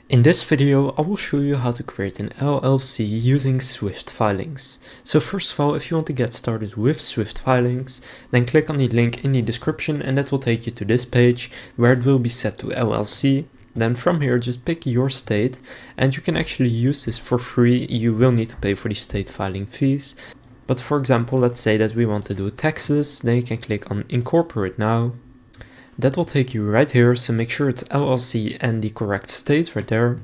In this video, I will show you how to create an LLC using Swyft Filings. So first of all, if you want to get started with Swyft Filings, then click on the link in the description and that will take you to this page where it will be set to LLC. Then from here, just pick your state and you can actually use this for free. You will need to pay for the state filing fees. But for example, let's say that we want to do taxes, then you can click on Incorporate Now. That will take you right here, so make sure it's LLC and the correct state right there.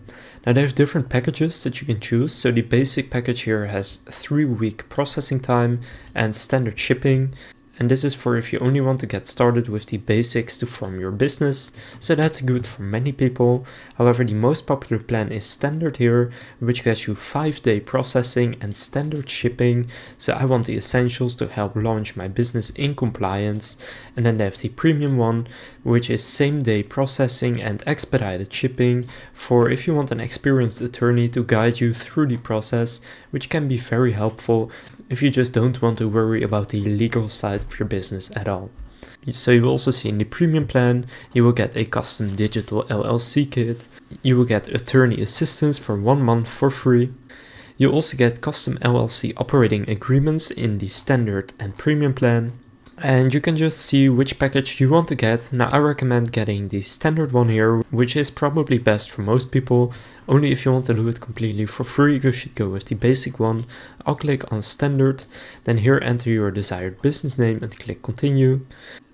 Now they have different packages that you can choose, so the basic package here has 3-week processing time and standard shipping. And this is for if you only want to get started with the basics to form your business, so that's good for many people. However, the most popular plan is standard here, which gets you 5-day processing and standard shipping. So I want the essentials to help launch my business in compliance. And then they have the premium one, which is same-day processing and expedited shipping for if you want an experienced attorney to guide you through the process, which can be very helpful if you just don't want to worry about the legal side of your business at all. So you will also see in the premium plan, you will get a custom digital LLC kit. You will get attorney assistance for 1 month for free. You also get custom LLC operating agreements in the standard and premium plan. And you can just see which package you want to get. Now I recommend getting the standard one here, which is probably best for most people. Only if you want to do it completely for free, you should go with the basic one. I'll click on standard, then here enter your desired business name and click continue.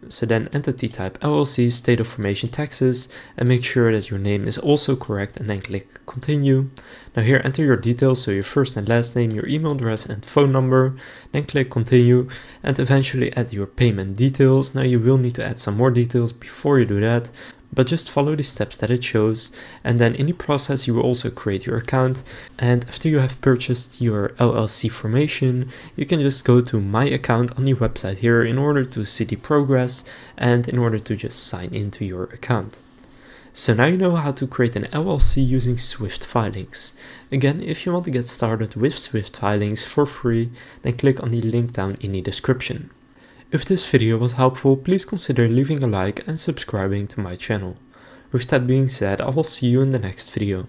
So then entity type LLC, state of formation taxes, and make sure that your name is also correct and then click continue. Now here enter your details, so your first and last name, your email address and phone number, then click continue and eventually add your payment details. Now you will need to add some more details before you do that, but just follow the steps that it shows. And then in the process, you will also create your account. And after you have purchased your LLC formation, you can just go to my account on the website here in order to see the progress and in order to just sign into your account. So now you know how to create an LLC using Swyft Filings. Again, if you want to get started with Swyft Filings for free, then click on the link down in the description. If this video was helpful, please consider leaving a like and subscribing to my channel. With that being said, I will see you in the next video.